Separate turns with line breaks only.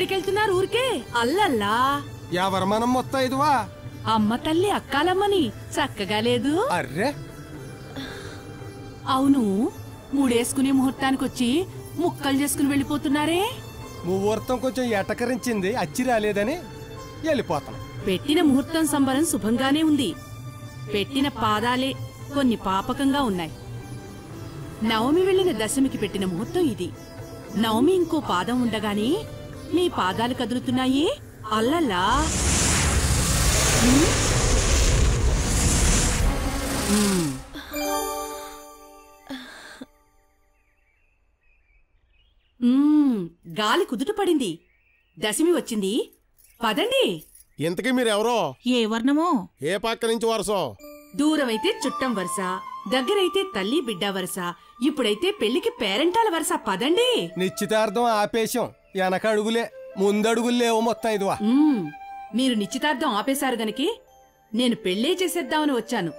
ఎక్కడికెళ్తున్నారు ఊరికే? అల్లల్లా
ఎవరు మనం మొత్తైదువా?
అమ్మ తల్లి అక్కాలమ్మని చక్కగా లేదు.
అర్రే
అవును, మూడేసుకునే ముహూర్తానికొచ్చి ముక్కలు చేసుకుని వెళ్ళిపోతున్నారే?
ముహూర్తం కొంచెం ఎటకరించింది, అచ్చి రాలేదని వెళ్ళిపోతాం.
పెట్టిన ముహూర్తం సంబరం శుభంగానే ఉంది. పెట్టిన పాదాలే కొన్ని పాపకంగా ఉన్నాయి. నవమి వెళ్లిన దశమికి పెట్టిన ముహూర్తం ఇది. నవమి ఇంకో పాదం ఉండగానే మీ పాదాలు కదులుతున్నాయి. అల్లల్లా గాలి కుదుట పడింది. దశమి వచ్చింది, పదండి.
ఇంతకీ మీరెవరో?
ఏ వర్ణమో?
ఏ పక్క నుంచి వరుసో?
దూరమైతే చుట్టం వరుస, దగ్గరైతే తల్లి బిడ్డ వరుస, ఇప్పుడైతే పెళ్లికి పేరెంటాల వరుస. పదండి.
నిశ్చితార్థం ఆపేశం, వెనక అడుగులే ముందడుగులేవో మొత్తైదువా.
మీరు నిశ్చితార్థం ఆపేశారు గనికి నేను పెళ్లే చేసేద్దామని వచ్చాను.